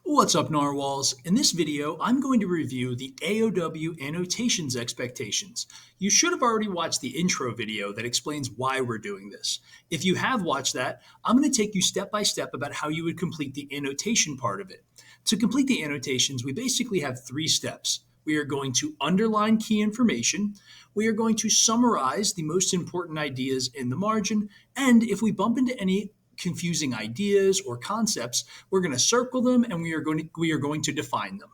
What's up, Narwhals? In this video, I'm going to review the AOW Annotations expectations. You should have already watched the intro video that explains why we're doing this. If you have watched that, I'm going to take you step by step about how you would complete the annotation part of it. To complete the annotations, we basically have 3 steps. We are going to underline key information, we are going to summarize the most important ideas in the margin, and if we bump into any confusing ideas or concepts, we're going to circle them and we are going to define them.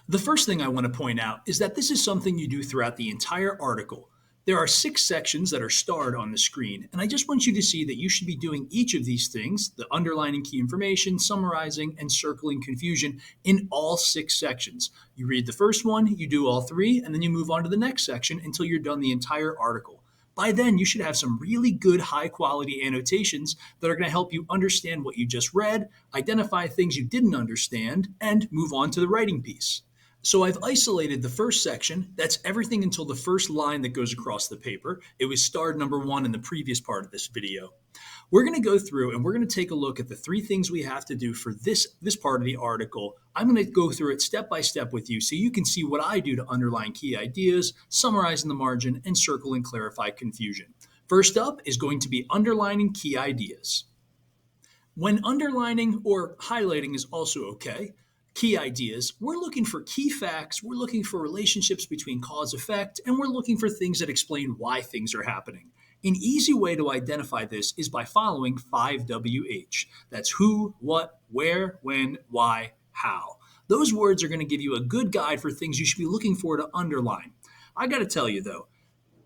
The first thing I want to point out is that this is something you do throughout the entire article. There are 6 sections that are starred on the screen, and I just want you to see that you should be doing each of these things, the underlining key information, summarizing, and circling confusion, in all 6 sections. You read the first one, you do all 3, and then you move on to the next section until you're done the entire article. By then, you should have some really good high quality annotations that are going to help you understand what you just read, identify things you didn't understand, and move on to the writing piece. So I've isolated the first section. That's everything until the first line that goes across the paper. It was starred number 1 in the previous part of this video. We're going to go through and we're going to take a look at the 3 things we have to do for this part of the article. I'm going to go through it step by step with you so you can see what I do to underline key ideas, summarize in the margin, and circle and clarify confusion. First up is going to be underlining key ideas. When underlining or highlighting is also okay, key ideas, we're looking for key facts, we're looking for relationships between cause effect, and we're looking for things that explain why things are happening. An easy way to identify this is by following 5WH. That's who, what, where, when, why, how. Those words are going to give you a good guide for things you should be looking for to underline. I got to tell you though,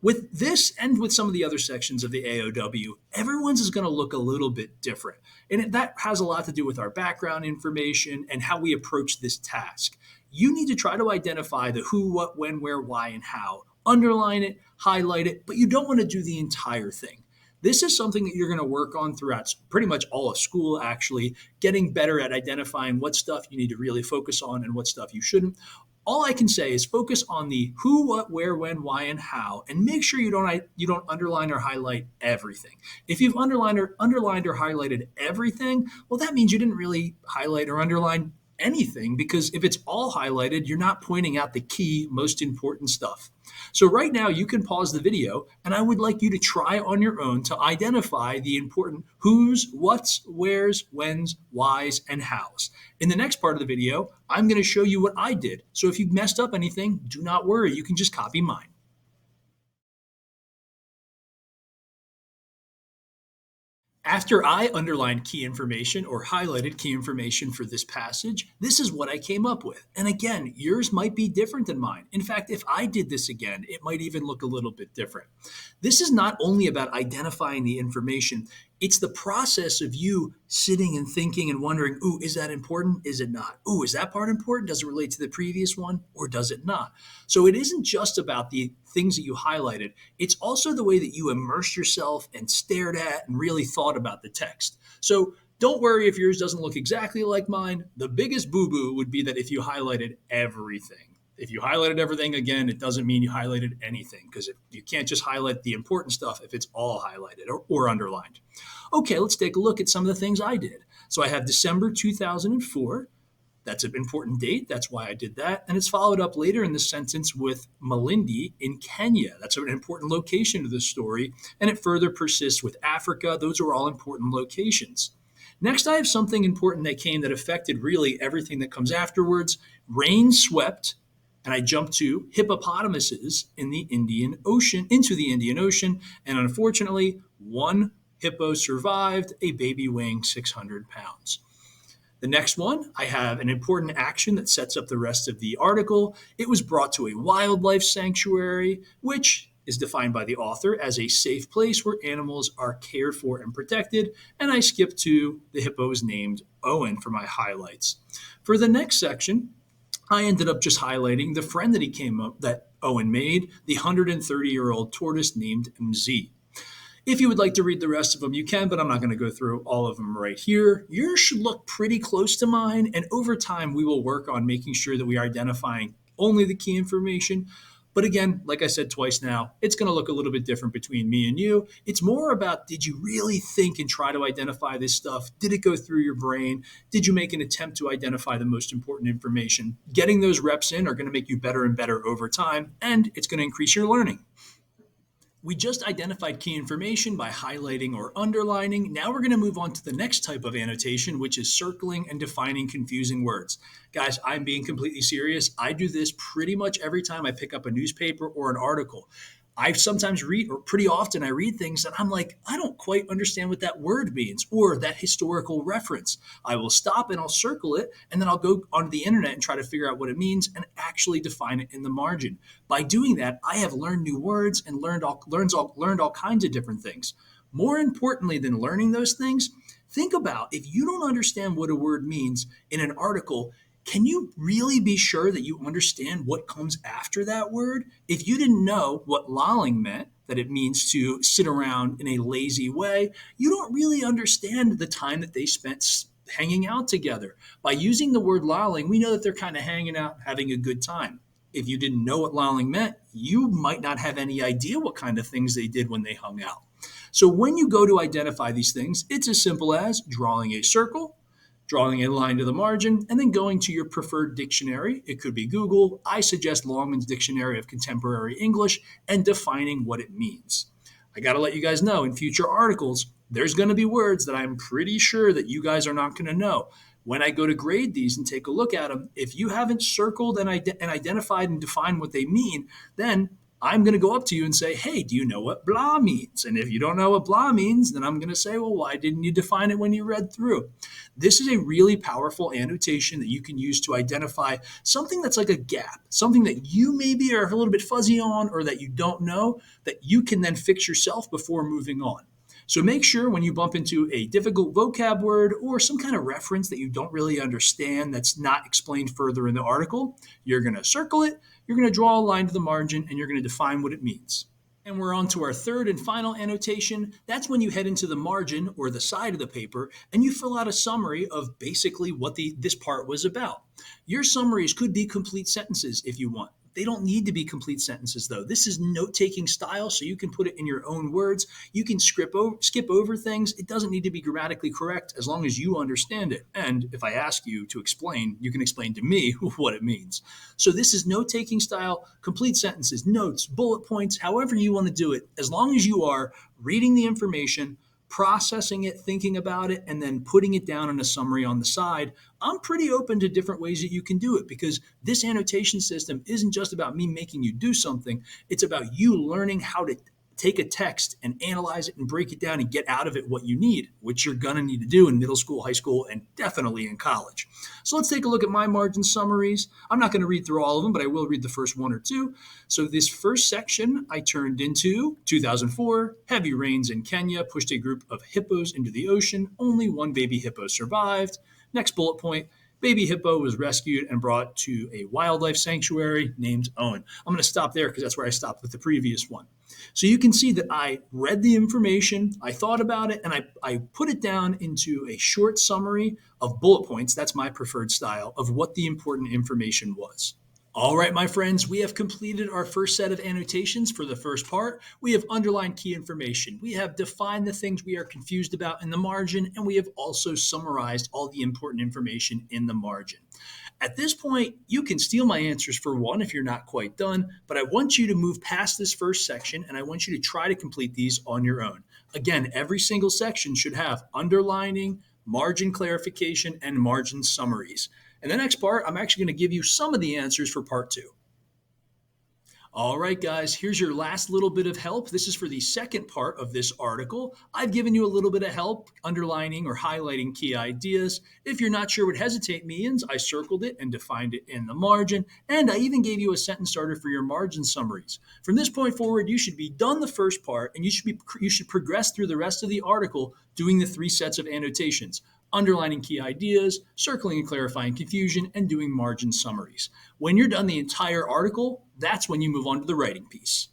with this and with some of the other sections of the AOW, everyone's is going to look a little bit different. And that has a lot to do with our background information and how we approach this task. You need to try to identify the who, what, when, where, why, and how. Underline it, highlight it, but you don't want to do the entire thing. This is something that you're going to work on throughout pretty much all of school, actually, getting better at identifying what stuff you need to really focus on and what stuff you shouldn't. All I can say is focus on the who, what, where, when, why, and how, and make sure you don't underline or highlight everything. If you've underlined or highlighted everything, well, that means you didn't really highlight or underline anything, because if it's all highlighted, you're not pointing out the key, most important stuff. So right now you can pause the video and I would like you to try on your own to identify the important who's, what's, where's, when's, why's, and how's. In the next part of the video, I'm going to show you what I did. So if you messed up anything, do not worry, you can just copy mine. After I underlined key information or highlighted key information for this passage, this is what I came up with. And again, yours might be different than mine. In fact, if I did this again, it might even look a little bit different. This is not only about identifying the information, it's the process of you sitting and thinking and wondering, ooh, is that important? Is it not? Ooh, is that part important? Does it relate to the previous one or does it not? So it isn't just about the things that you highlighted. It's also the way that you immersed yourself and stared at and really thought about the text. So don't worry if yours doesn't look exactly like mine. The biggest boo-boo would be that if you highlighted everything. If you highlighted everything, again, it doesn't mean you highlighted anything, because you can't just highlight the important stuff if it's all highlighted or underlined. Okay, let's take a look at some of the things I did. So I have December 2004. That's an important date. That's why I did that. And it's followed up later in the sentence with Malindi in Kenya. That's an important location to the story. And it further persists with Africa. Those are all important locations. Next, I have something important that came that affected really everything that comes afterwards. Rain swept, and I jumped to hippopotamuses in the Indian Ocean, into the Indian Ocean. And unfortunately, one hippo survived, a baby weighing 600 pounds. The next one, I have an important action that sets up the rest of the article. It was brought to a wildlife sanctuary, which is defined by the author as a safe place where animals are cared for and protected. And I skipped to the hippo is named Owen for my highlights. For the next section, I ended up just highlighting the friend that Owen made, the 130-year-old tortoise named MZ. If you would like to read the rest of them, you can, but I'm not going to go through all of them right here. Yours should look pretty close to mine, and over time, we will work on making sure that we are identifying only the key information. But again, like I said twice now, it's going to look a little bit different between me and you. It's more about, did you really think and try to identify this stuff? Did it go through your brain? Did you make an attempt to identify the most important information? Getting those reps in are going to make you better and better over time, and it's going to increase your learning. We just identified key information by highlighting or underlining. Now we're going to move on to the next type of annotation, which is circling and defining confusing words. Guys, I'm being completely serious. I do this pretty much every time I pick up a newspaper or an article. I sometimes read, or pretty often I read things that I'm like, I don't quite understand what that word means or that historical reference. I will stop and I'll circle it, and then I'll go onto the internet and try to figure out what it means and actually define it in the margin. By doing that, I have learned new words and learned all kinds of different things. More importantly than learning those things, think about, if you don't understand what a word means in an article, can you really be sure that you understand what comes after that word? If you didn't know what lolling meant, that it means to sit around in a lazy way, you don't really understand the time that they spent hanging out together. By using the word lolling, we know that they're kind of hanging out, having a good time. If you didn't know what lolling meant, you might not have any idea what kind of things they did when they hung out. So when you go to identify these things, it's as simple as drawing a circle, drawing a line to the margin, and then going to your preferred dictionary. It could be Google. I suggest Longman's Dictionary of Contemporary English, and defining what it means. I got to let you guys know, in future articles, there's going to be words that I'm pretty sure that you guys are not going to know. When I go to grade these and take a look at them, if you haven't circled and identified and defined what they mean, then I'm going to go up to you and say, hey, do you know what blah means? And if you don't know what blah means, then I'm going to say, well, why didn't you define it when you read through? This is a really powerful annotation that you can use to identify something that's like a gap, something that you maybe are a little bit fuzzy on or that you don't know, that you can then fix yourself before moving on. So make sure when you bump into a difficult vocab word or some kind of reference that you don't really understand that's not explained further in the article, you're going to circle it, you're going to draw a line to the margin, and you're going to define what it means. And we're on to our third and final annotation. That's when you head into the margin or the side of the paper and you fill out a summary of basically what this part was about. Your summaries could be complete sentences if you want. They don't need to be complete sentences, though. This is note-taking style, so you can put it in your own words. You can skip over things. It doesn't need to be grammatically correct as long as you understand it. And if I ask you to explain, you can explain to me what it means. So this is note-taking style, complete sentences, notes, bullet points, however you want to do it, as long as you are reading the information, processing it, thinking about it, and then putting it down in a summary on the side. I'm pretty open to different ways that you can do it, because this annotation system isn't just about me making you do something. It's about you learning how to take a text and analyze it and break it down and get out of it what you need, which you're going to need to do in middle school, high school, and definitely in college. So let's take a look at my margin summaries. I'm not going to read through all of them, but I will read the first one or two. So this first section I turned into 2004, heavy rains in Kenya pushed a group of hippos into the ocean. Only one baby hippo survived. Next bullet point, baby hippo was rescued and brought to a wildlife sanctuary named Owen. I'm going to stop there because that's where I stopped with the previous one. So you can see that I read the information, I thought about it, and I put it down into a short summary of bullet points. That's my preferred style of what the important information was. All right, my friends, we have completed our first set of annotations for the first part. We have underlined key information. We have defined the things we are confused about in the margin, and we have also summarized all the important information in the margin. At this point, you can steal my answers for one if you're not quite done, but I want you to move past this first section and I want you to try to complete these on your own. Again, every single section should have underlining, margin clarification, and margin summaries. In the next part, I'm actually going to give you some of the answers for part two. All right, guys, here's your last little bit of help. This is for the second part of this article. I've given you a little bit of help underlining or highlighting key ideas. If you're not sure what hesitate means, I circled it and defined it in the margin, and I even gave you a sentence starter for your margin summaries. From this point forward, you should be done the first part, and you should progress through the rest of the article doing the 3 sets of annotations: underlining key ideas, circling and clarifying confusion, and doing margin summaries. When you're done the entire article, that's when you move on to the writing piece.